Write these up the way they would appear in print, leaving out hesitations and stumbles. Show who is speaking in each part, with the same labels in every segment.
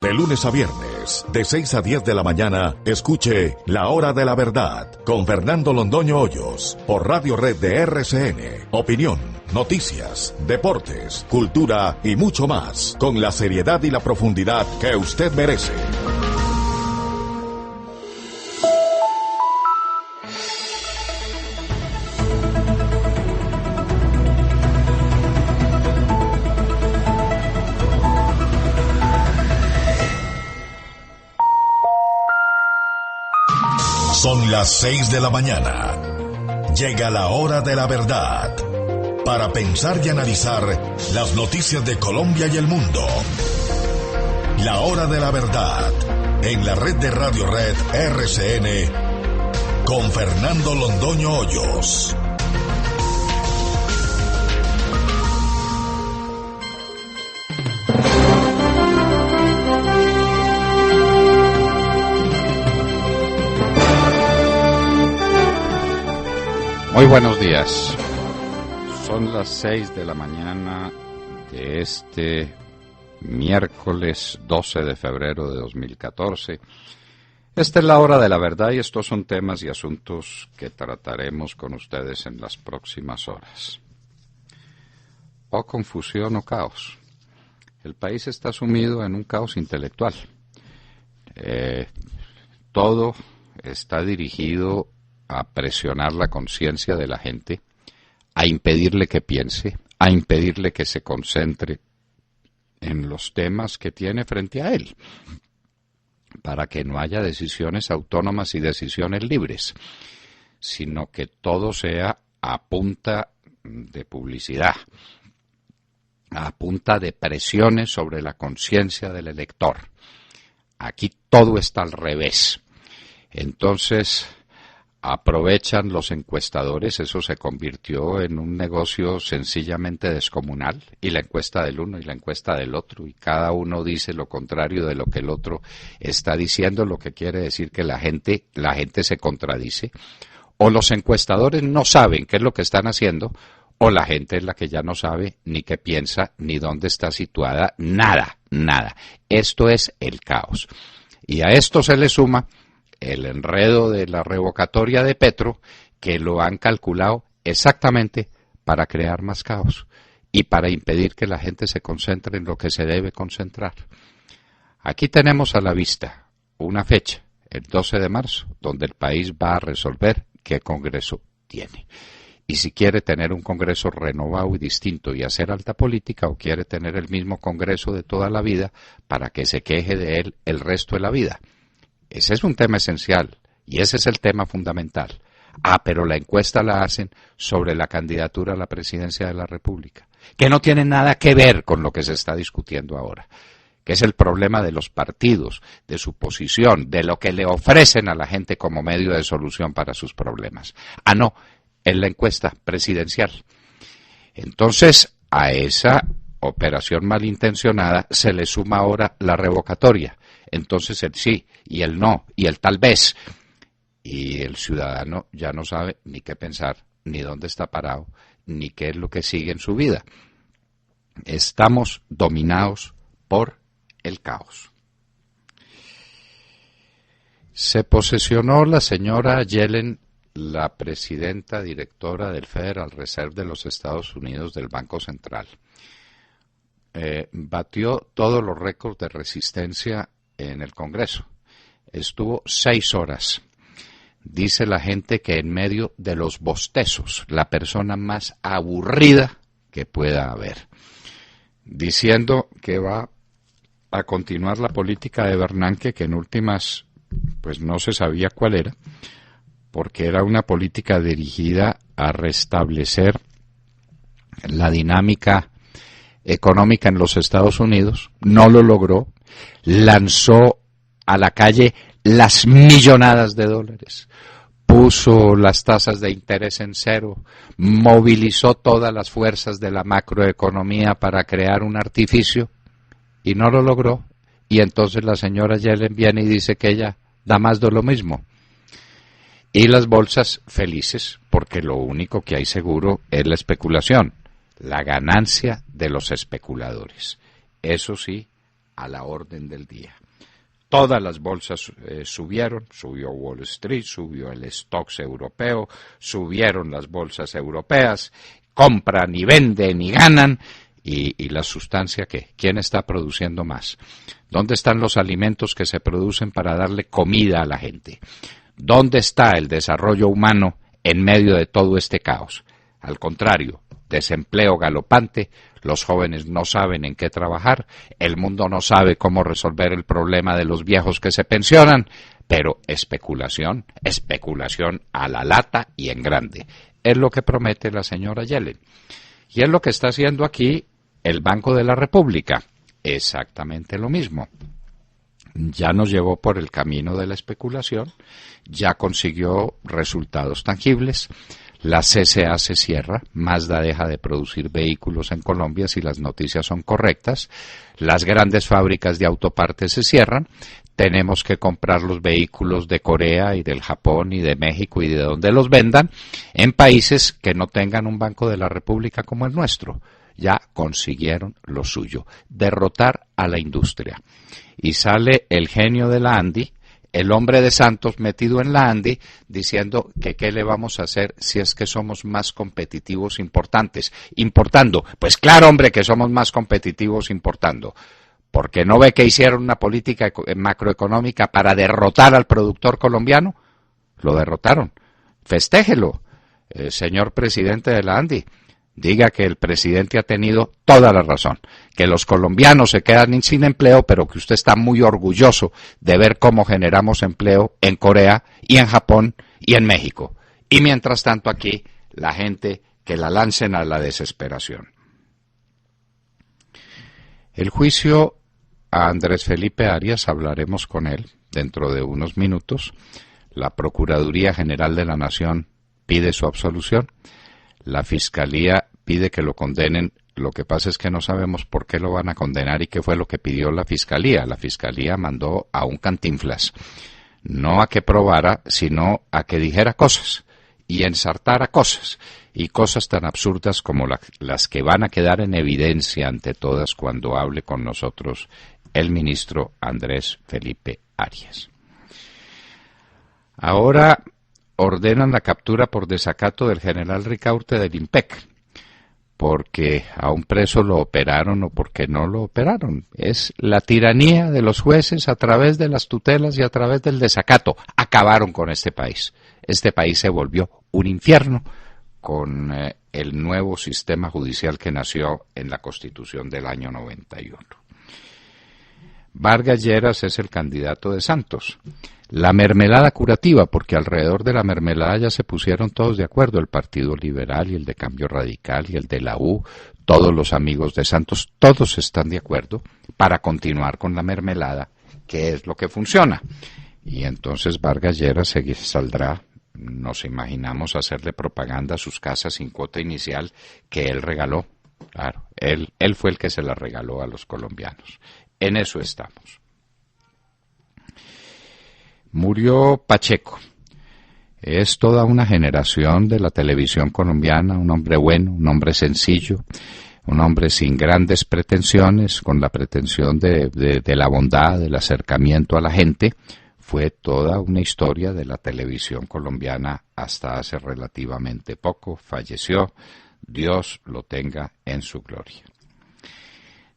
Speaker 1: De lunes a viernes, de 6 a 10 de la mañana, escuche La Hora de la Verdad con Fernando Londoño Hoyos por Radio Red de RCN. Opinión, noticias, deportes, cultura y mucho más, con la seriedad y la profundidad que usted merece. Son las 6 de la mañana. Llega la hora de la verdad. Para pensar y analizar las noticias de Colombia y el mundo. La hora de la verdad. En la red de Radio Red RCN. Con Fernando Londoño Hoyos.
Speaker 2: Muy buenos días. Son las 6 de la mañana de este miércoles 12 de febrero de 2014. Esta es la hora de la verdad y estos son temas y asuntos que trataremos con ustedes en las próximas horas. O confusión o caos. El país está sumido en un caos intelectual. Todo está dirigido a presionar la conciencia de la gente, a impedirle que piense, a impedirle que se concentre en los temas que tiene frente a él, para que no haya decisiones autónomas y decisiones libres, sino que todo sea a punta de publicidad, a punta de presiones sobre la conciencia del elector. Aquí todo está al revés. Entonces aprovechan los encuestadores, eso se convirtió en un negocio sencillamente descomunal, y la encuesta del uno y la encuesta del otro, y cada uno dice lo contrario de lo que el otro está diciendo, lo que quiere decir que la gente se contradice, o los encuestadores no saben qué es lo que están haciendo, o la gente es la que ya no sabe ni qué piensa, ni dónde está situada, nada. Esto es el caos. Y a esto se le suma el enredo de la revocatoria de Petro, que lo han calculado exactamente para crear más caos y para impedir que la gente se concentre en lo que se debe concentrar. Aquí tenemos a la vista una fecha, el 12 de marzo, donde el país va a resolver qué Congreso tiene. Y si quiere tener un Congreso renovado y distinto y hacer alta política, o quiere tener el mismo Congreso de toda la vida para que se queje de él el resto de la vida. Ese es un tema esencial y ese es el tema fundamental. Pero la encuesta la hacen sobre la candidatura a la presidencia de la República, que no tiene nada que ver con lo que se está discutiendo ahora, que es el problema de los partidos, de su posición, de lo que le ofrecen a la gente como medio de solución para sus problemas. No, es la encuesta presidencial. Entonces, a esa operación malintencionada se le suma ahora la revocatoria. Entonces el sí y el no y el tal vez. Y el ciudadano ya no sabe ni qué pensar, ni dónde está parado, ni qué es lo que sigue en su vida. Estamos dominados por el caos. Se posesionó la señora Yellen, la presidenta directora del Federal Reserve de los Estados Unidos, del Banco Central. Batió todos los récords de resistencia en el Congreso. Estuvo 6 horas. Dice la gente que en medio de los bostezos, la persona más aburrida que pueda haber, diciendo que va a continuar la política de Bernanke, que en últimas pues no se sabía cuál era, porque era una política dirigida a restablecer la dinámica económica en los Estados Unidos. No lo logró. Lanzó a la calle las millonadas de dólares, puso las tasas de interés en cero, movilizó todas las fuerzas de la macroeconomía para crear un artificio y no lo logró. Y entonces la señora Yellen viene y dice que ella da más de lo mismo. Y las bolsas felices, porque lo único que hay seguro es la especulación, la ganancia de los especuladores. Eso sí, a la orden del día. Todas las bolsas subieron, subió Wall Street, subió el Stoxx europeo, subieron las bolsas europeas, compran y venden y ganan, y la sustancia ¿qué? ¿Quién está produciendo más? ¿Dónde están los alimentos que se producen para darle comida a la gente? ¿Dónde está el desarrollo humano en medio de todo este caos? Al contrario, desempleo galopante, los jóvenes no saben en qué trabajar, el mundo no sabe cómo resolver el problema de los viejos que se pensionan, pero especulación, especulación a la lata y en grande. Es lo que promete la señora Yellen. Y es lo que está haciendo aquí el Banco de la República. Exactamente lo mismo. Ya nos llevó por el camino de la especulación, ya consiguió resultados tangibles. La CCA se cierra, Mazda deja de producir vehículos en Colombia si las noticias son correctas, las grandes fábricas de autopartes se cierran, tenemos que comprar los vehículos de Corea y del Japón y de México y de donde los vendan en países que no tengan un Banco de la República como el nuestro. Ya consiguieron lo suyo, derrotar a la industria. Y sale el genio de la Andi, el hombre de Santos metido en la Andi, diciendo que qué le vamos a hacer si es que somos más competitivos importando. Pues claro, hombre, que somos más competitivos importando. ¿Porque no ve que hicieron una política macroeconómica para derrotar al productor colombiano? Lo derrotaron. Festéjelo, señor presidente de la Andi. Diga que el presidente ha tenido toda la razón, que los colombianos se quedan sin empleo, pero que usted está muy orgulloso de ver cómo generamos empleo en Corea y en Japón y en México. Y mientras tanto aquí, la gente que la lancen a la desesperación. El juicio a Andrés Felipe Arias, hablaremos con él dentro de unos minutos. La Procuraduría General de la Nación pide su absolución. La Fiscalía pide que lo condenen. Lo que pasa es que no sabemos por qué lo van a condenar y qué fue lo que pidió la Fiscalía. La Fiscalía mandó a un Cantinflas, no a que probara, sino a que dijera cosas y ensartara cosas, y cosas tan absurdas como las que van a quedar en evidencia ante todas cuando hable con nosotros el ministro Andrés Felipe Arias. Ahora ordenan la captura por desacato del general Ricaurte del IMPEC, porque a un preso lo operaron o porque no lo operaron. Es la tiranía de los jueces a través de las tutelas y a través del desacato. Acabaron con este país. Este país se volvió un infierno con el nuevo sistema judicial que nació en la Constitución del año 91. Vargas Lleras es el candidato de Santos. La mermelada curativa, porque alrededor de la mermelada ya se pusieron todos de acuerdo, el Partido Liberal y el de Cambio Radical y el de la U, todos los amigos de Santos, todos están de acuerdo para continuar con la mermelada, que es lo que funciona. Y entonces Vargas Lleras saldrá, nos imaginamos, hacerle propaganda a sus casas sin cuota inicial que él regaló. Claro, él fue el que se la regaló a los colombianos. En eso estamos. Murió Pacheco. Es toda una generación de la televisión colombiana, un hombre bueno, un hombre sencillo, un hombre sin grandes pretensiones, con la pretensión de la bondad, del acercamiento a la gente. Fue toda una historia de la televisión colombiana hasta hace relativamente poco. Falleció. Dios lo tenga en su gloria.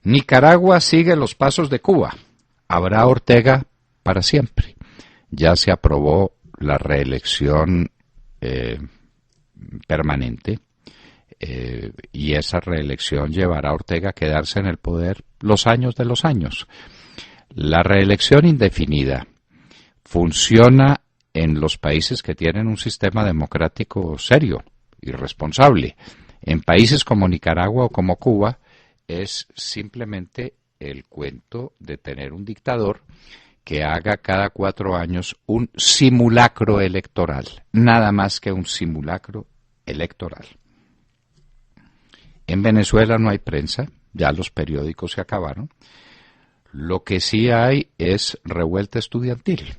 Speaker 2: Nicaragua sigue los pasos de Cuba. Habrá Ortega para siempre. Ya se aprobó la reelección permanente y esa reelección llevará a Ortega a quedarse en el poder los años de los años. La reelección indefinida funciona en los países que tienen un sistema democrático serio y responsable. En países como Nicaragua o como Cuba es simplemente el cuento de tener un dictador que haga cada 4 años un simulacro electoral, nada más que un simulacro electoral. En Venezuela no hay prensa, ya los periódicos se acabaron. Lo que sí hay es revuelta estudiantil.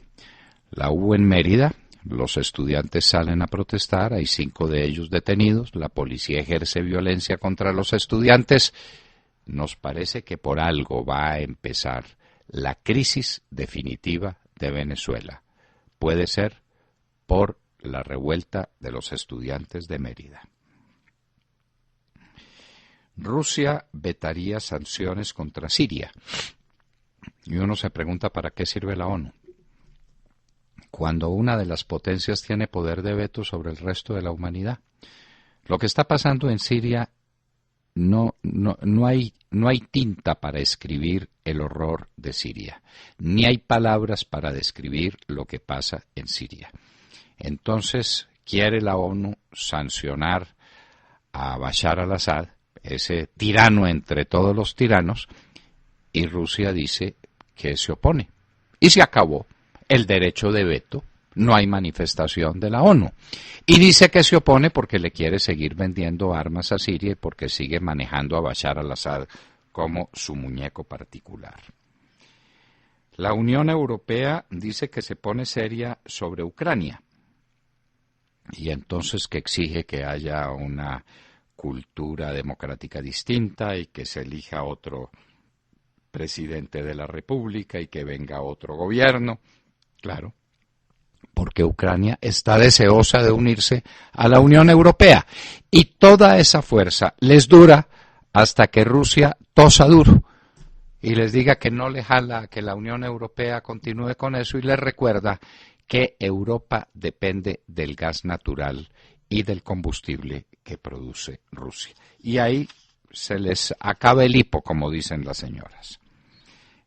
Speaker 2: La hubo en Mérida, los estudiantes salen a protestar, hay 5 de ellos detenidos, la policía ejerce violencia contra los estudiantes, nos parece que por algo va a empezar la crisis definitiva de Venezuela. Puede ser por la revuelta de los estudiantes de Mérida. Rusia vetaría sanciones contra Siria. Y uno se pregunta ¿para qué sirve la ONU? Cuando una de las potencias tiene poder de veto sobre el resto de la humanidad. Lo que está pasando en Siria no hay tinta para escribir el horror de Siria, ni hay palabras para describir lo que pasa en Siria. Entonces, quiere la ONU sancionar a Bashar al-Assad, ese tirano entre todos los tiranos, y Rusia dice que se opone. Y se acabó el derecho de veto, no hay manifestación de la ONU. Y dice que se opone porque le quiere seguir vendiendo armas a Siria y porque sigue manejando a Bashar al-Assad como su muñeco particular. La Unión Europea dice que se pone seria sobre Ucrania y entonces que exige que haya una cultura democrática distinta y que se elija otro presidente de la República y que venga otro gobierno. Claro, porque Ucrania está deseosa de unirse a la Unión Europea y toda esa fuerza les dura hasta que Rusia tosa duro y les diga que no le jala que la Unión Europea continúe con eso y les recuerda que Europa depende del gas natural y del combustible que produce Rusia. Y ahí se les acaba el hipo, como dicen las señoras.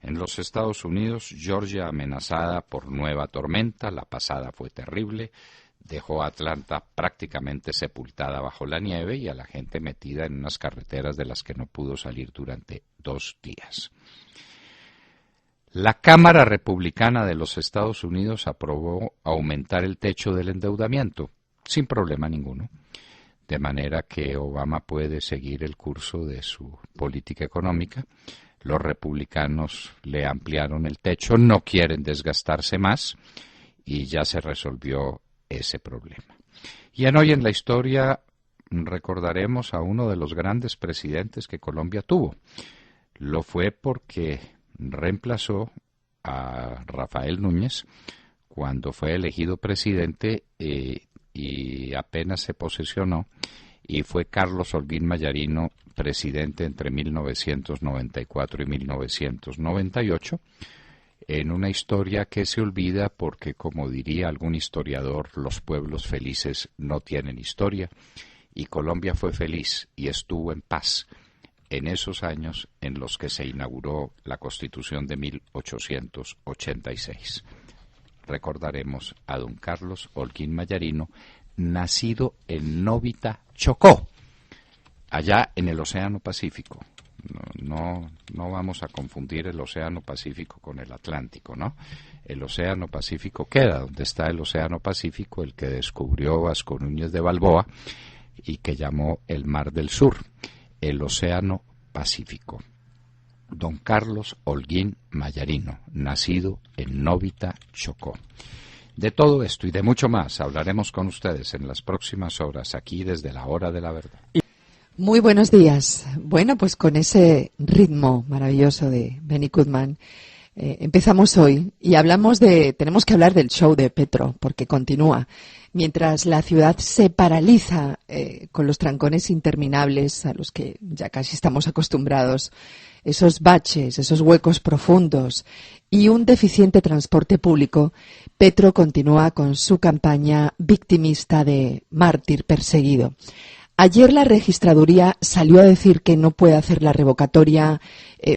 Speaker 2: En los Estados Unidos, Georgia amenazada por nueva tormenta, la pasada fue terrible, dejó a Atlanta prácticamente sepultada bajo la nieve y a la gente metida en unas carreteras de las que no pudo salir durante 2 días. La Cámara Republicana de los Estados Unidos aprobó aumentar el techo del endeudamiento, sin problema ninguno, de manera que Obama puede seguir el curso de su política económica. Los republicanos le ampliaron el techo, no quieren desgastarse más y ya se resolvió ese problema. Y hoy en la historia recordaremos a uno de los grandes presidentes que Colombia tuvo. Lo fue porque reemplazó a Rafael Núñez cuando fue elegido presidente y apenas se posesionó, y fue Carlos Holguín Mallarino, presidente entre 1994 y 1998, en una historia que se olvida porque, como diría algún historiador, los pueblos felices no tienen historia, y Colombia fue feliz y estuvo en paz en esos años en los que se inauguró la Constitución de 1886. Recordaremos a don Carlos Holguín Mallarino, nacido en Novita, Chocó, allá en el Océano Pacífico. No vamos a confundir el Océano Pacífico con el Atlántico, ¿no? El Océano Pacífico queda donde está el Océano Pacífico, el que descubrió Vasco Núñez de Balboa y que llamó el Mar del Sur, el Océano Pacífico. Don Carlos Holguín Mallarino, nacido en Novita, Chocó. De todo esto y de mucho más hablaremos con ustedes en las próximas horas, aquí desde la Hora de la Verdad.
Speaker 3: Muy buenos días. Bueno, pues con ese ritmo maravilloso de Benny Goodman empezamos hoy y tenemos que hablar del show de Petro, porque continúa. Mientras la ciudad se paraliza con los trancones interminables a los que ya casi estamos acostumbrados, esos baches, esos huecos profundos y un deficiente transporte público, Petro continúa con su campaña victimista de mártir perseguido. Ayer la registraduría salió a decir que no puede hacer la revocatoria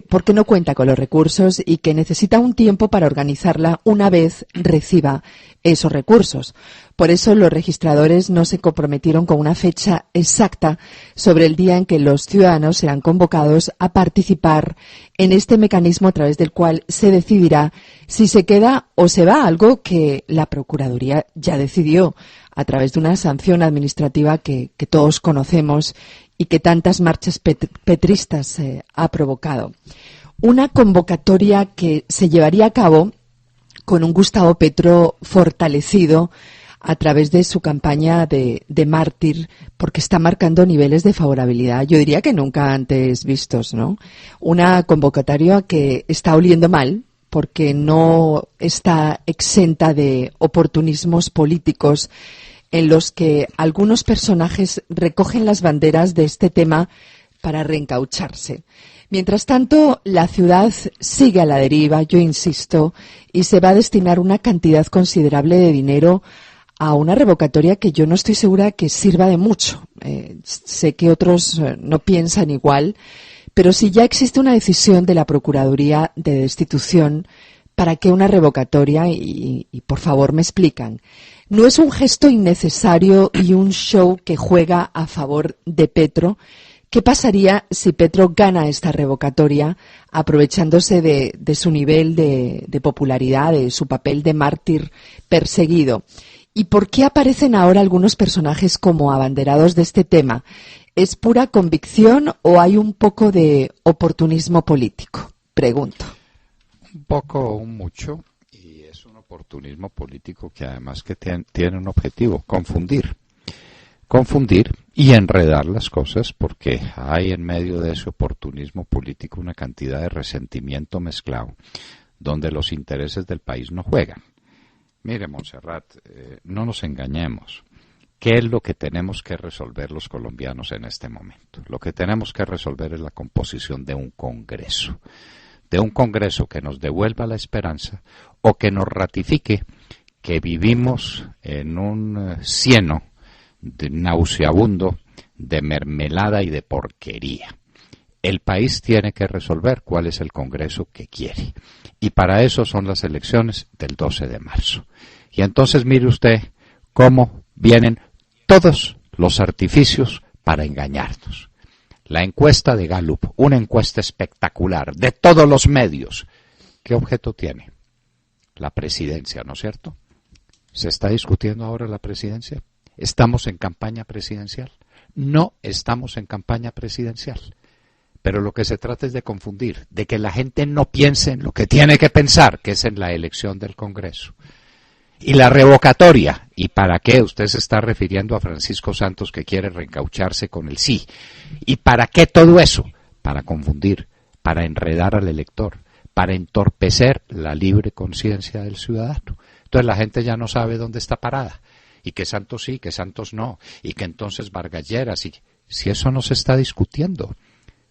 Speaker 3: porque no cuenta con los recursos y que necesita un tiempo para organizarla una vez reciba esos recursos. Por eso los registradores no se comprometieron con una fecha exacta sobre el día en que los ciudadanos serán convocados a participar en este mecanismo a través del cual se decidirá si se queda o se va, algo que la Procuraduría ya decidió a través de una sanción administrativa que todos conocemos y que tantas marchas petristas ha provocado. Una convocatoria que se llevaría a cabo con un Gustavo Petro fortalecido a través de su campaña de mártir, porque está marcando niveles de favorabilidad, yo diría que nunca antes vistos, ¿no? Una convocatoria que está oliendo mal, porque no está exenta de oportunismos políticos en los que algunos personajes recogen las banderas de este tema para reencaucharse. Mientras tanto, la ciudad sigue a la deriva, yo insisto, y se va a destinar una cantidad considerable de dinero a una revocatoria que yo no estoy segura que sirva de mucho. Sé que otros no piensan igual, pero si ya existe una decisión de la Procuraduría de destitución, ¿para qué una revocatoria? Y por favor me explican. ¿No es un gesto innecesario y un show que juega a favor de Petro? ¿Qué pasaría si Petro gana esta revocatoria, aprovechándose de su nivel de popularidad, de su papel de mártir perseguido? ¿Y por qué aparecen ahora algunos personajes como abanderados de este tema? ¿Es pura convicción o hay un poco de oportunismo político? Pregunto.
Speaker 2: Un poco o un mucho, y es un oportunismo político que además que tiene un objetivo, confundir y enredar las cosas, porque hay en medio de ese oportunismo político una cantidad de resentimiento mezclado, donde los intereses del país no juegan. Mire, Montserrat, no nos engañemos. ¿Qué es lo que tenemos que resolver los colombianos en este momento? Lo que tenemos que resolver es la composición de un Congreso que nos devuelva la esperanza o que nos ratifique que vivimos en un cieno nauseabundo de mermelada y de porquería. El país tiene que resolver cuál es el Congreso que quiere. Y para eso son las elecciones del 12 de marzo. Y entonces mire usted cómo vienen todos los artificios para engañarnos. La encuesta de Gallup, una encuesta espectacular de todos los medios. ¿Qué objeto tiene? La presidencia, ¿no es cierto? ¿Se está discutiendo ahora la presidencia? ¿Estamos en campaña presidencial? No estamos en campaña presidencial. Pero lo que se trata es de confundir, de que la gente no piense en lo que tiene que pensar, que es en la elección del Congreso. Y la revocatoria, ¿y para qué? Usted se está refiriendo a Francisco Santos que quiere reencaucharse con el sí. ¿Y para qué todo eso? Para confundir, para enredar al elector, para entorpecer la libre conciencia del ciudadano. Entonces la gente ya no sabe dónde está parada. Y que Santos sí, que Santos no, y que entonces Vargas Lleras, y si eso no se está discutiendo.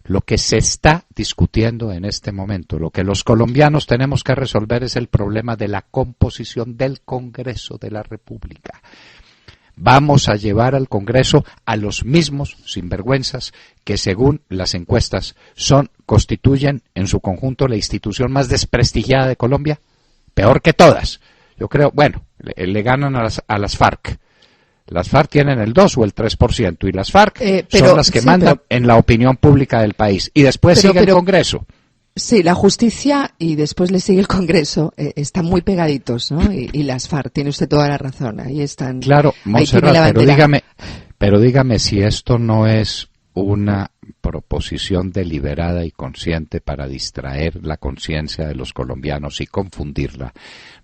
Speaker 2: Lo que se está discutiendo en este momento, lo que los colombianos tenemos que resolver es el problema de la composición del Congreso de la República. Vamos a llevar al Congreso a los mismos sinvergüenzas que según las encuestas constituyen en su conjunto la institución más desprestigiada de Colombia, peor que todas. Yo creo, bueno, le ganan a las FARC. Las FARC tienen el 2 o el 3%, y las FARC son las que mandan en la opinión pública del país. Y después sigue el Congreso.
Speaker 3: Sí, la justicia y después le sigue el Congreso. Están muy pegaditos, ¿no? Y las FARC, tiene usted toda la razón. Ahí están.
Speaker 2: Claro, Montserrat, pero dígame si esto no es una proposición deliberada y consciente para distraer la conciencia de los colombianos y confundirla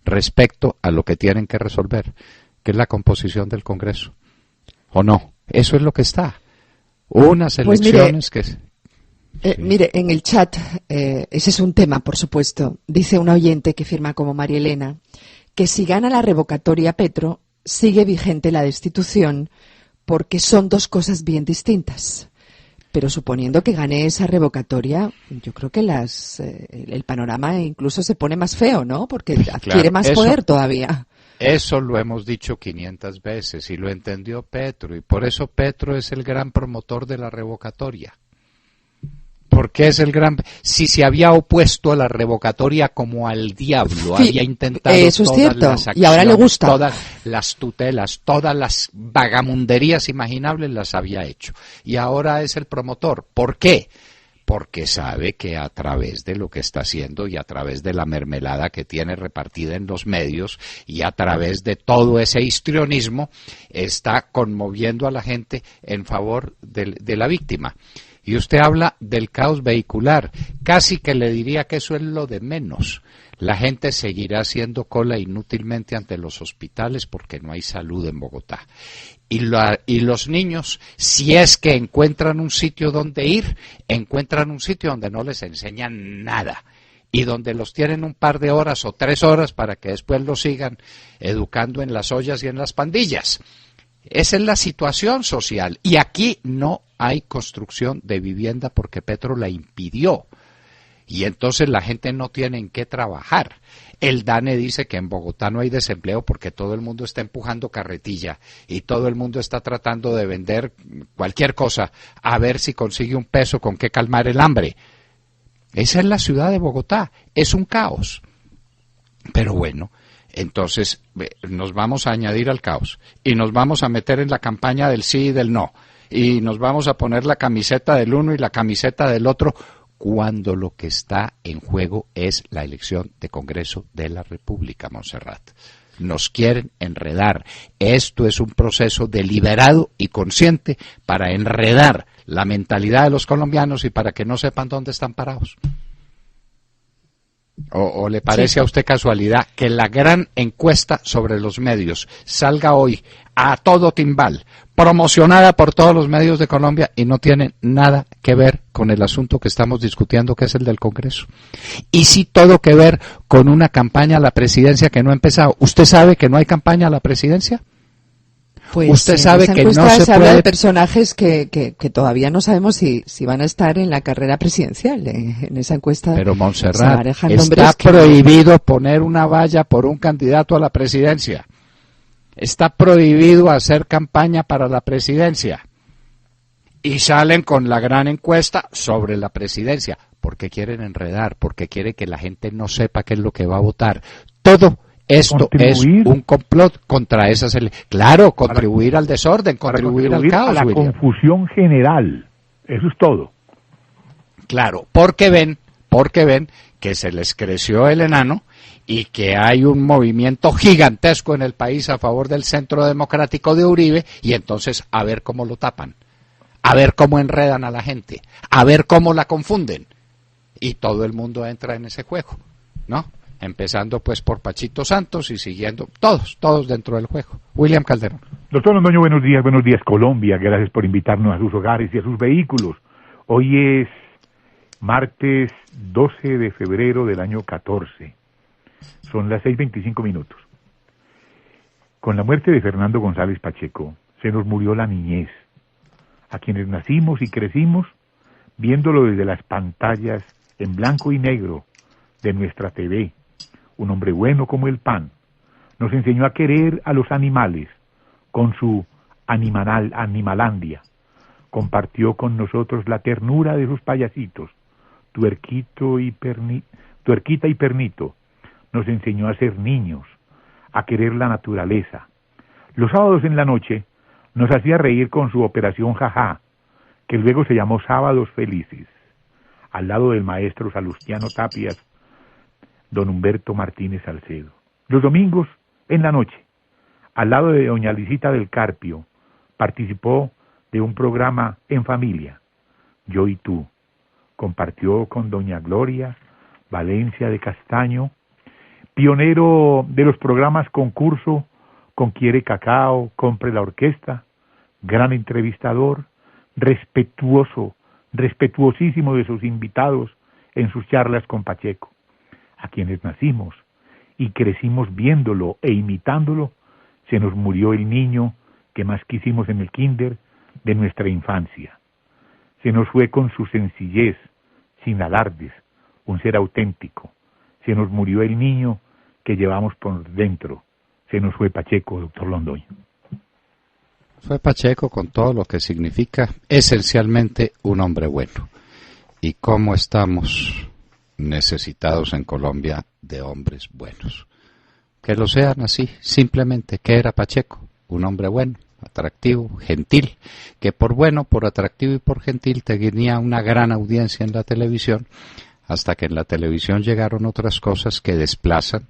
Speaker 2: respecto a lo que tienen que resolver, que es la composición del Congreso. ¿O no? Eso es lo que está. Unas elecciones
Speaker 3: Mire, en el chat, ese es un tema, por supuesto. Dice una oyente que firma como María Elena que si gana la revocatoria Petro, sigue vigente la destitución porque son dos cosas bien distintas. Pero suponiendo que gane esa revocatoria, yo creo que el panorama incluso se pone más feo, ¿no? Porque adquiere más poder todavía.
Speaker 2: Eso lo hemos dicho 500 veces y lo entendió Petro, y por eso Petro es el gran promotor de la revocatoria. Porque es el gran... Si se había opuesto a la revocatoria como al diablo, había intentado
Speaker 3: eso es
Speaker 2: todas
Speaker 3: cierto,
Speaker 2: las acciones,
Speaker 3: y ahora le gusta.
Speaker 2: todas las tutelas, todas las vagamunderías imaginables las había hecho. Y ahora es el promotor. ¿Por qué? Porque sabe que a través de lo que está haciendo y a través de la mermelada que tiene repartida en los medios y a través de todo ese histrionismo está conmoviendo a la gente en favor de la víctima. Y usted habla del caos vehicular, casi que le diría que eso es lo de menos. La gente seguirá haciendo cola inútilmente ante los hospitales porque no hay salud en Bogotá. Y los niños, si es que encuentran un sitio donde ir, encuentran un sitio donde no les enseñan nada y donde los tienen un par de horas o 3 horas para que después los sigan educando en las ollas y en las pandillas. Esa es la situación social. Y aquí no hay construcción de vivienda porque Petro la impidió. Y entonces la gente no tiene en qué trabajar. El DANE dice que en Bogotá no hay desempleo porque todo el mundo está empujando carretilla y todo el mundo está tratando de vender cualquier cosa a ver si consigue un peso con qué calmar el hambre. Esa es la ciudad de Bogotá, es un caos. Pero bueno, entonces nos vamos a añadir al caos y nos vamos a meter en la campaña del sí y del no y nos vamos a poner la camiseta del uno y la camiseta del otro, cuando lo que está en juego es la elección de Congreso de la República, Montserrat. Nos quieren enredar. Esto es un proceso deliberado y consciente para enredar la mentalidad de los colombianos y para que no sepan dónde están parados. ¿O le parece a usted casualidad que la gran encuesta sobre los medios salga hoy a todo timbal, promocionada por todos los medios de Colombia y no tiene nada que ver con el asunto que estamos discutiendo, que es el del Congreso? Y sí todo que ver con una campaña a la presidencia que no ha empezado. ¿Usted sabe que no hay campaña a la presidencia?
Speaker 3: Pues
Speaker 2: usted sabe que no
Speaker 3: se habla
Speaker 2: puede...
Speaker 3: de personajes que todavía no sabemos si van a estar en la carrera presidencial. En esa encuesta.
Speaker 2: Pero Montserrat,
Speaker 3: está
Speaker 2: prohibido poner una valla por un candidato a la presidencia. Está prohibido hacer campaña para la presidencia. Y salen con la gran encuesta sobre la presidencia. Porque quieren enredar, porque quieren que la gente no sepa qué es lo que va a votar. Todo esto es un complot contra esas elecciones. Claro, contribuir al desorden, contribuir al caos.
Speaker 4: A la confusión general. Eso es todo.
Speaker 2: Claro, porque ven que se les creció el enano y que hay un movimiento gigantesco en el país a favor del centro democrático de Uribe, y entonces a ver cómo lo tapan, a ver cómo enredan a la gente, a ver cómo la confunden. Y todo el mundo entra en ese juego, ¿no? Empezando pues por Pachito Santos y siguiendo todos dentro del juego. William Calderón.
Speaker 4: Doctor Londoño, buenos días Colombia, gracias por invitarnos a sus hogares y a sus vehículos. Hoy es martes 12 de febrero del año 14, son las 6:25. Con la muerte de Fernando González Pacheco, se nos murió la niñez, a quienes nacimos y crecimos viéndolo desde las pantallas en blanco y negro de nuestra TV. Un hombre bueno como el pan, nos enseñó a querer a los animales con su Animalandia. Compartió con nosotros la ternura de sus payasitos, Tuerquita y Pernito. Nos enseñó a ser niños, a querer la naturaleza. Los sábados en la noche nos hacía reír con su Operación Jajá, que luego se llamó Sábados Felices, al lado del maestro Salustiano Tapias, don Humberto Martínez Salcedo. Los domingos, en la noche, al lado de doña Lisita del Carpio, participó de un programa en familia, Yo y Tú. Compartió con doña Gloria Valencia de Castaño, pionero de los programas concurso Con Quiere Cacao, Compre la Orquesta, gran entrevistador, respetuosísimo de sus invitados en sus charlas con Pacheco. A quienes nacimos y crecimos viéndolo e imitándolo, se nos murió el niño que más quisimos en el kinder de nuestra infancia. Se nos fue con su sencillez, sin alardes, un ser auténtico. Se nos murió el niño que llevamos por dentro. Se nos fue Pacheco, doctor Londoño.
Speaker 2: Fue Pacheco con todo lo que significa esencialmente un hombre bueno. ¿Y cómo estamos necesitados en Colombia de hombres buenos? Que lo sean así, simplemente. ¿Qué era Pacheco? Un hombre bueno, atractivo, gentil, que por bueno, por atractivo y por gentil tenía una gran audiencia en la televisión, hasta que en la televisión llegaron otras cosas que desplazan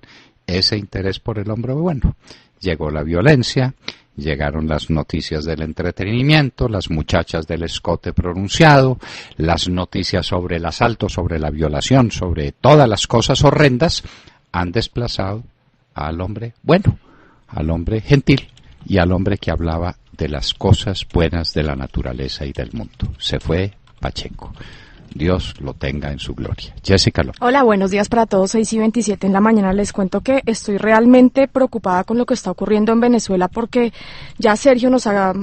Speaker 2: ese interés por el hombre bueno. Llegó la violencia, llegaron las noticias del entretenimiento, las muchachas del escote pronunciado, las noticias sobre el asalto, sobre la violación, sobre todas las cosas horrendas, han desplazado al hombre bueno, al hombre gentil y al hombre que hablaba de las cosas buenas de la naturaleza y del mundo. Se fue Pacheco. Dios lo tenga en su gloria. Jessica López.
Speaker 5: Hola, buenos días para todos. 6:27 en la mañana. Les cuento que estoy realmente preocupada con lo que está ocurriendo en Venezuela porque ya Sergio nos ha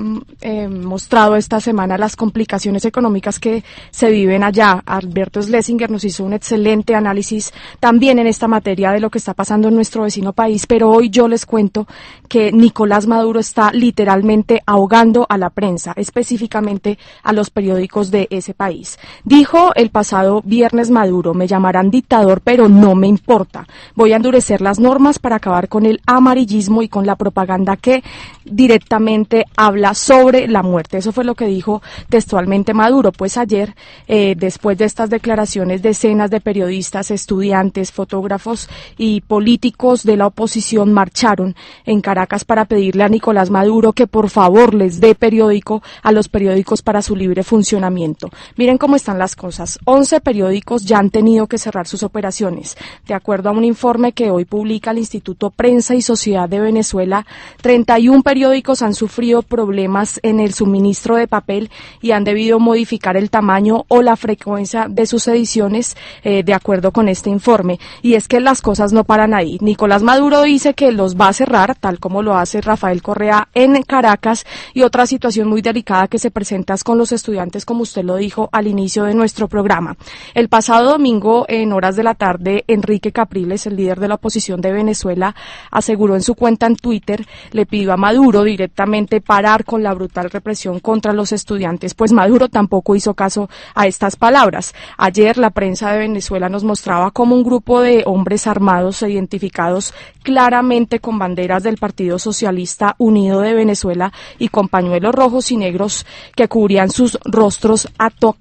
Speaker 5: mostrado esta semana las complicaciones económicas que se viven allá. Alberto Schlesinger nos hizo un excelente análisis también en esta materia de lo que está pasando en nuestro vecino país, pero hoy yo les cuento que Nicolás Maduro está literalmente ahogando a la prensa, específicamente a los periódicos de ese país. Dijo el pasado viernes Maduro: me llamarán dictador, pero no me importa. Voy a endurecer las normas para acabar con el amarillismo y con la propaganda que directamente habla sobre la muerte. Eso fue lo que dijo textualmente Maduro. Pues ayer, después de estas declaraciones, decenas de periodistas, estudiantes, fotógrafos y políticos de la oposición marcharon en Caracas para pedirle a Nicolás Maduro que por favor les dé periódico a los periódicos para su libre funcionamiento. Miren cómo están las cosas. 11 periódicos ya han tenido que cerrar sus operaciones. De acuerdo a un informe que hoy publica el Instituto Prensa y Sociedad de Venezuela, 31 periódicos han sufrido problemas en el suministro de papel y han debido modificar el tamaño o la frecuencia de sus ediciones, de acuerdo con este informe. Y es que las cosas no paran ahí. Nicolás Maduro dice que los va a cerrar, tal como lo hace Rafael Correa en Caracas, y otra situación muy delicada que se presenta es con los estudiantes, como usted lo dijo al inicio de nuestro programa. El pasado domingo, en horas de la tarde, Enrique Capriles, el líder de la oposición de Venezuela, aseguró en su cuenta en Twitter, le pidió a Maduro directamente parar con la brutal represión contra los estudiantes, pues Maduro tampoco hizo caso a estas palabras. Ayer la prensa de Venezuela nos mostraba cómo un grupo de hombres armados identificados claramente con banderas del Partido Socialista Unido de Venezuela y con pañuelos rojos y negros que cubrían sus rostros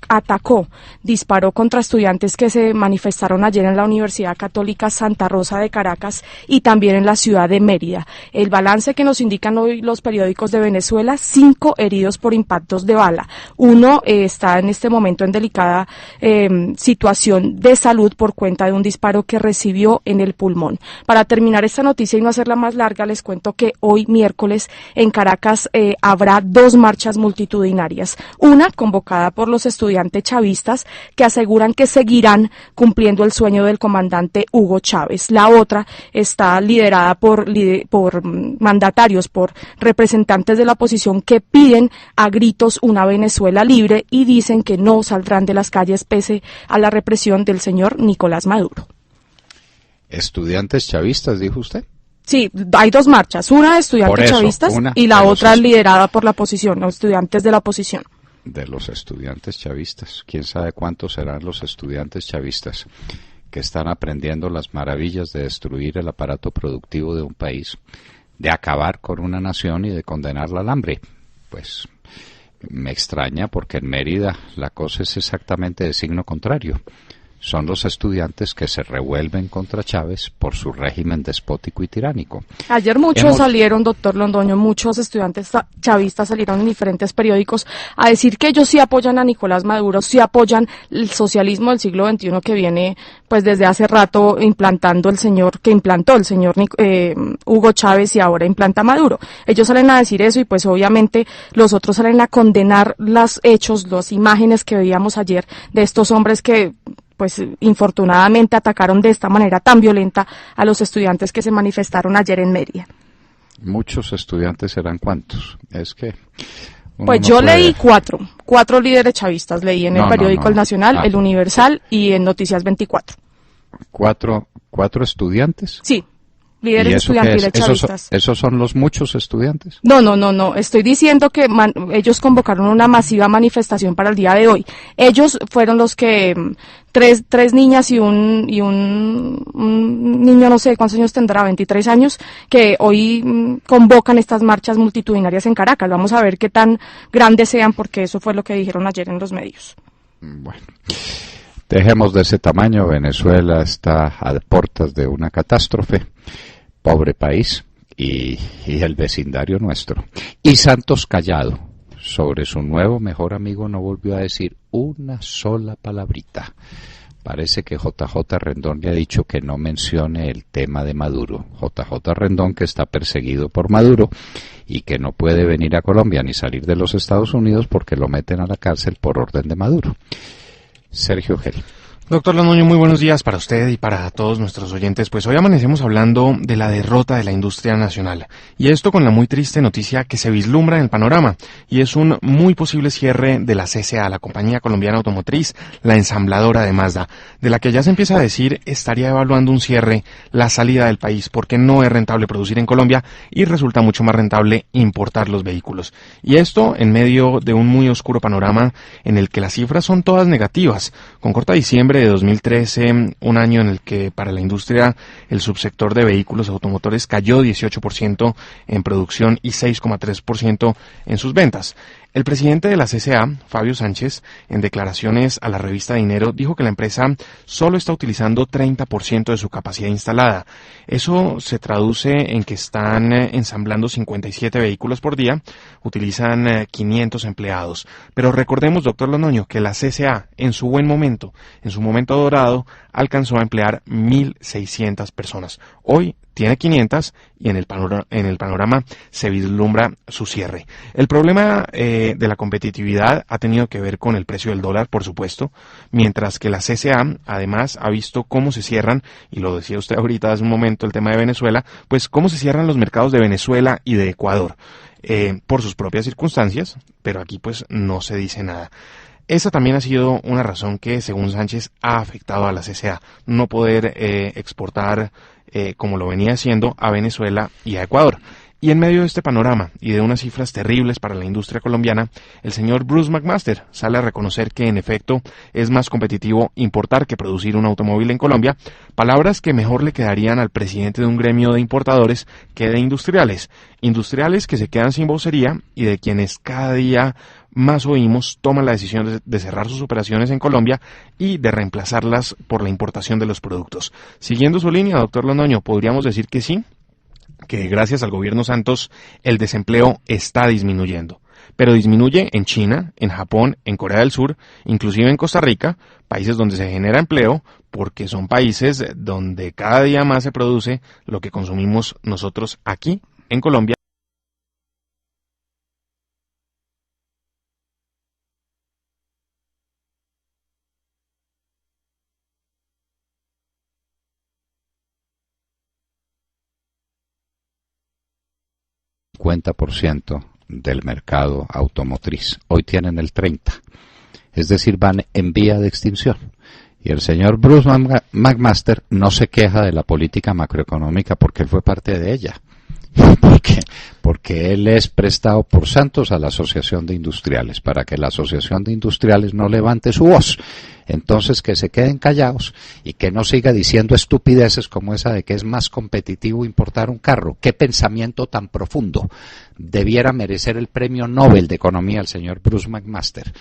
Speaker 5: atacó, disparó contra estudiantes que se manifestaron ayer en la Universidad Católica Santa Rosa de Caracas y también en la ciudad de Mérida. El balance que nos indican hoy los periódicos de Venezuela: 5 heridos por impactos de bala. Uno está en este momento en delicada situación de salud por cuenta de un disparo que recibió en el pulmón. Para terminar esta noticia y no hacerla más larga, les cuento que hoy miércoles en Caracas habrá 2 marchas multitudinarias. Una convocada por los estudiantes chavistas que aseguran que seguirán cumpliendo el sueño del comandante Hugo Chávez. La otra está liderada por mandatarios, por representantes de la oposición que piden a gritos una Venezuela libre y dicen que no saldrán de las calles pese a la represión del señor Nicolás Maduro.
Speaker 2: ¿Estudiantes chavistas, dijo usted?
Speaker 5: Sí, hay 2 marchas, una de estudiantes chavistas y la otra liderada por la oposición, los estudiantes de la oposición.
Speaker 2: De los estudiantes chavistas. ¿Quién sabe cuántos serán los estudiantes chavistas que están aprendiendo las maravillas de destruir el aparato productivo de un país, de acabar con una nación y de condenarla al hambre? Pues me extraña porque en Mérida la cosa es exactamente de signo contrario. Son los estudiantes que se revuelven contra Chávez por su régimen despótico y tiránico.
Speaker 5: Ayer muchos salieron, doctor Londoño, muchos estudiantes chavistas salieron en diferentes periódicos a decir que ellos sí apoyan a Nicolás Maduro, sí apoyan el socialismo del siglo XXI que viene pues desde hace rato implantó el señor Hugo Chávez y ahora implanta Maduro. Ellos salen a decir eso y pues obviamente los otros salen a condenar los hechos, las imágenes que veíamos ayer de estos hombres que pues infortunadamente atacaron de esta manera tan violenta a los estudiantes que se manifestaron ayer en Mérida.
Speaker 2: ¿Muchos estudiantes eran cuántos? Es que
Speaker 5: pues yo leí 4 líderes chavistas, leí en el periódico El Nacional, El Universal y en Noticias 24.
Speaker 2: ¿Cuatro estudiantes?
Speaker 5: Sí. Líderes estudiantiles chavistas.
Speaker 2: ¿Esos son los muchos estudiantes?
Speaker 5: No. Estoy diciendo que ellos convocaron una masiva manifestación para el día de hoy. Ellos fueron los que tres niñas y un niño, no sé cuántos años tendrá, 23 años, que hoy convocan estas marchas multitudinarias en Caracas. Vamos a ver qué tan grandes sean, porque eso fue lo que dijeron ayer en los medios.
Speaker 2: Bueno. Dejemos de ese tamaño. Venezuela está a puertas de una catástrofe. Pobre país y el vecindario nuestro. Y Santos callado sobre su nuevo mejor amigo no volvió a decir una sola palabrita. Parece que JJ Rendón le ha dicho que no mencione el tema de Maduro. JJ Rendón, que está perseguido por Maduro y que no puede venir a Colombia ni salir de los Estados Unidos porque lo meten a la cárcel por orden de Maduro. Sergio Gel.
Speaker 6: Doctor Londoño, muy buenos días para usted y para todos nuestros oyentes. Pues hoy amanecemos hablando de la derrota de la industria nacional. Y esto con la muy triste noticia que se vislumbra en el panorama. Y es un muy posible cierre de la CSA, la compañía colombiana automotriz, la ensambladora de Mazda, de la que ya se empieza a decir estaría evaluando un cierre, la salida del país, porque no es rentable producir en Colombia y resulta mucho más rentable importar los vehículos. Y esto en medio de un muy oscuro panorama en el que las cifras son todas negativas. Con corta diciembre de 2013, un año en el que para la industria el subsector de vehículos automotores cayó 18% en producción y 6,3% en sus ventas. El presidente de la CSA, Fabio Sánchez, en declaraciones a la revista Dinero, dijo que la empresa solo está utilizando 30% de su capacidad instalada. Eso se traduce en que están ensamblando 57 vehículos por día, utilizan 500 empleados. Pero recordemos, doctor Londoño, que la CSA, en su buen momento, en su momento dorado, alcanzó a emplear 1.600 personas. Hoy tiene 500 y en el panorama se vislumbra su cierre. El problema de la competitividad ha tenido que ver con el precio del dólar, por supuesto, mientras que la CSA además ha visto cómo se cierran, y lo decía usted ahorita hace un momento, el tema de Venezuela, pues cómo se cierran los mercados de Venezuela y de Ecuador, por sus propias circunstancias, pero aquí pues no se dice nada. Esa también ha sido una razón que, según Sánchez, ha afectado a la CSA, no poder exportar como lo venía haciendo a Venezuela y a Ecuador. Y en medio de este panorama y de unas cifras terribles para la industria colombiana, el señor Bruce McMaster sale a reconocer que en efecto es más competitivo importar que producir un automóvil en Colombia, palabras que mejor le quedarían al presidente de un gremio de importadores que de industriales que se quedan sin vocería y de quienes cada día más oímos toman la decisión de cerrar sus operaciones en Colombia y de reemplazarlas por la importación de los productos. Siguiendo su línea, doctor Londoño, podríamos decir que sí, que gracias al gobierno Santos el desempleo está disminuyendo, pero disminuye en China, en Japón, en Corea del Sur, inclusive en Costa Rica, países donde se genera empleo, porque son países donde cada día más se produce lo que consumimos nosotros aquí en Colombia.
Speaker 2: ...50% del mercado automotriz. Hoy tienen el 30%. Es decir, van en vía de extinción. Y el señor Bruce McMaster no se queja de la política macroeconómica porque él fue parte de ella. Porque él es prestado por Santos a la Asociación de Industriales, para que la Asociación de Industriales no levante su voz. Entonces que se queden callados y que no siga diciendo estupideces como esa de que es más competitivo importar un carro. ¡Qué pensamiento tan profundo! Debiera merecer el premio Nobel de Economía el señor Bruce McMaster.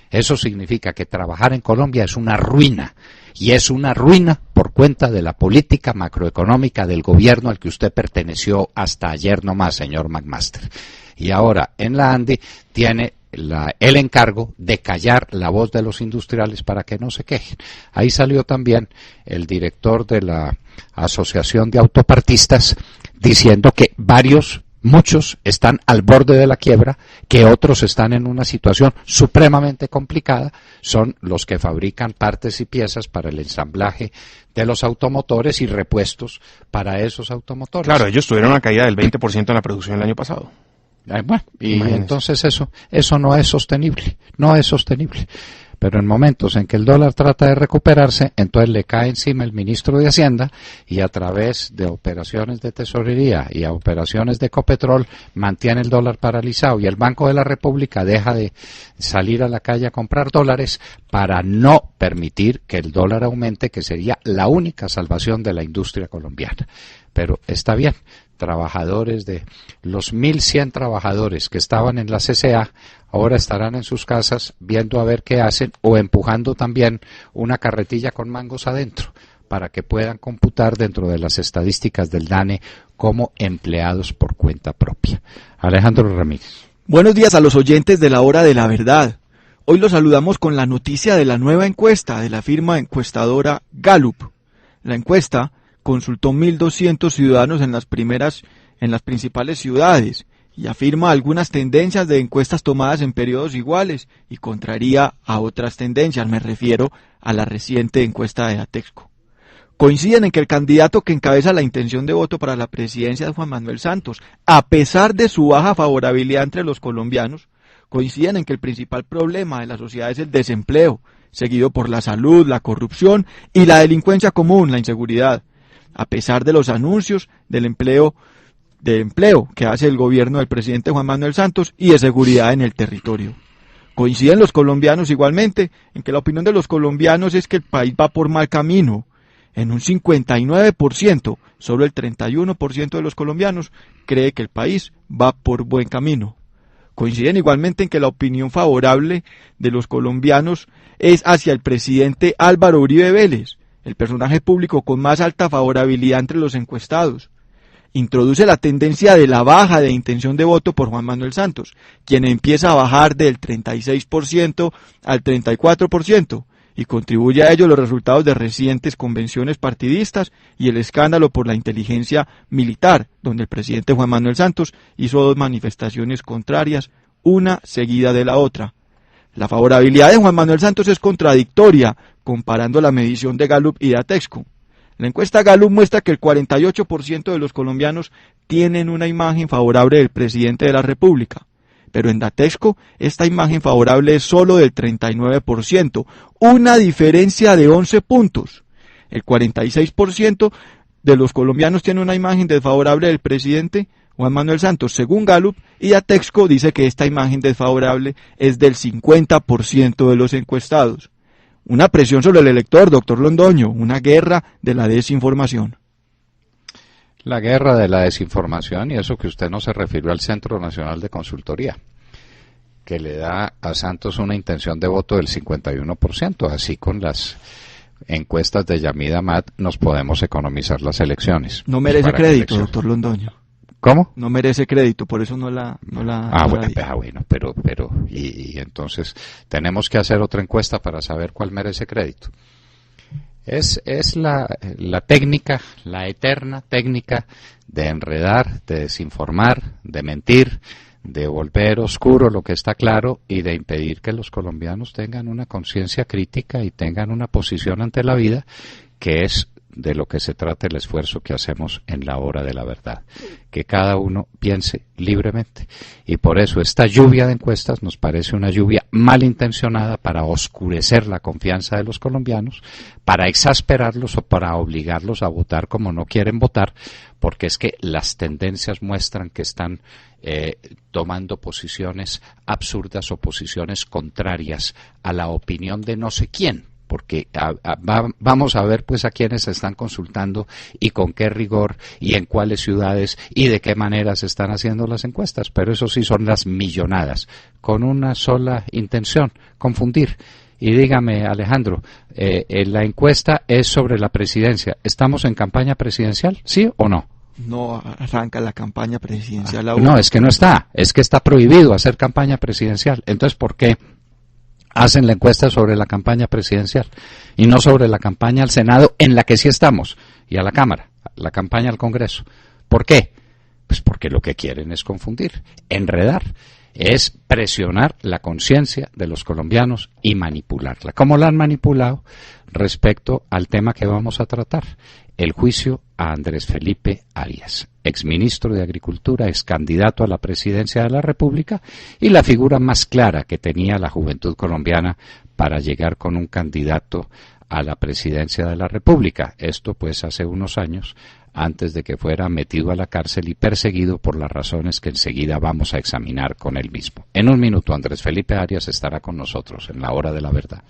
Speaker 2: Eso significa que trabajar en Colombia es una ruina, y es una ruina por cuenta de la política macroeconómica del gobierno al que usted perteneció hasta ayer nomás, señor McMaster. Y ahora en la ANDI tiene el encargo de callar la voz de los industriales para que no se quejen. Ahí salió también el director de la Asociación de Autopartistas diciendo que muchos están al borde de la quiebra, que otros están en una situación supremamente complicada, son los que fabrican partes y piezas para el ensamblaje de los automotores y repuestos para esos automotores.
Speaker 6: Claro, ellos tuvieron una caída del 20% en la producción el año pasado.
Speaker 2: Bueno, y entonces eso no es sostenible, Pero en momentos en que el dólar trata de recuperarse, entonces le cae encima el ministro de Hacienda y a través de operaciones de tesorería y a operaciones de Ecopetrol mantiene el dólar paralizado y el Banco de la República deja de salir a la calle a comprar dólares para no permitir que el dólar aumente, que sería la única salvación de la industria colombiana. Pero está bien. Trabajadores de los 1.100 trabajadores que estaban en la CSA ahora estarán en sus casas viendo a ver qué hacen o empujando también una carretilla con mangos adentro para que puedan computar dentro de las estadísticas del DANE como empleados por cuenta propia. Alejandro Ramírez.
Speaker 7: Buenos días a los oyentes de la Hora de la Verdad. Hoy los saludamos con la noticia de la nueva encuesta de la firma encuestadora Gallup. La encuesta consultó 1.200 ciudadanos en las principales ciudades y afirma algunas tendencias de encuestas tomadas en periodos iguales y contraría a otras tendencias. Me refiero a la reciente encuesta de Atexco. Coinciden en que el candidato que encabeza la intención de voto para la presidencia es Juan Manuel Santos, a pesar de su baja favorabilidad entre los colombianos. Coinciden en que el principal problema de la sociedad es el desempleo, seguido por la salud, la corrupción y la delincuencia común, la inseguridad. A pesar de los anuncios de empleo que hace el gobierno del presidente Juan Manuel Santos y de seguridad en el territorio. Coinciden los colombianos igualmente en que la opinión de los colombianos es que el país va por mal camino. En un 59%, solo el 31% de los colombianos cree que el país va por buen camino. Coinciden igualmente en que la opinión favorable de los colombianos es hacia el presidente Álvaro Uribe Vélez, el personaje público con más alta favorabilidad entre los encuestados. Introduce la tendencia de la baja de intención de voto por Juan Manuel Santos, quien empieza a bajar del 36% al 34%, y contribuye a ello los resultados de recientes convenciones partidistas y el escándalo por la inteligencia militar, donde el presidente Juan Manuel Santos hizo 2 manifestaciones contrarias, una seguida de la otra. La favorabilidad de Juan Manuel Santos es contradictoria, comparando la medición de Gallup y de Atexco. La encuesta Gallup muestra que el 48% de los colombianos tienen una imagen favorable del presidente de la República, pero en Atexco esta imagen favorable es solo del 39%, una diferencia de 11 puntos. El 46% de los colombianos tiene una imagen desfavorable del presidente Juan Manuel Santos, según Gallup, y Atexco dice que esta imagen desfavorable es del 50% de los encuestados. Una presión sobre el elector, doctor Londoño, una guerra de la desinformación.
Speaker 2: La guerra de la desinformación, y eso que usted no se refirió al Centro Nacional de Consultoría, que le da a Santos una intención de voto del 51%. Así con las encuestas de Yamid Amad nos podemos economizar las elecciones.
Speaker 7: No merece crédito, doctor Londoño.
Speaker 2: ¿Cómo?
Speaker 7: No merece crédito, por eso no la
Speaker 2: bueno, pero y entonces tenemos que hacer otra encuesta para saber cuál merece crédito. Es la técnica, la eterna técnica de enredar, de desinformar, de mentir, de volver oscuro lo que está claro y de impedir que los colombianos tengan una conciencia crítica y tengan una posición ante la vida, que es de lo que se trata el esfuerzo que hacemos en la hora de la verdad, que cada uno piense libremente. Y por eso esta lluvia de encuestas nos parece una lluvia malintencionada para oscurecer la confianza de los colombianos, para exasperarlos o para obligarlos a votar como no quieren votar, porque es que las tendencias muestran que están tomando posiciones absurdas o posiciones contrarias a la opinión de no sé quién. Porque vamos a ver pues a quiénes se están consultando y con qué rigor y en cuáles ciudades y de qué manera se están haciendo las encuestas, pero eso sí son las millonadas, con una sola intención, confundir. Y dígame, Alejandro, la encuesta es sobre la presidencia. ¿Estamos en campaña presidencial? ¿Sí o no?
Speaker 7: No arranca la campaña presidencial
Speaker 2: aún. No, es que no está, es que está prohibido hacer campaña presidencial. Entonces, ¿por qué hacen la encuesta sobre la campaña presidencial y no sobre la campaña al Senado, en la que sí estamos, y a la Cámara, la campaña al Congreso? ¿Por qué? Pues porque lo que quieren es confundir, enredar, es presionar la conciencia de los colombianos y manipularla. ¿Cómo la han manipulado? Respecto al tema que vamos a tratar, el juicio a Andrés Felipe Arias, exministro de Agricultura, excandidato a la presidencia de la República y la figura más clara que tenía la juventud colombiana para llegar con un candidato a la presidencia de la República. Esto pues hace unos años, antes de que fuera metido a la cárcel y perseguido por las razones que enseguida vamos a examinar con él mismo. En un minuto Andrés Felipe Arias estará con nosotros en la Hora de la Verdad.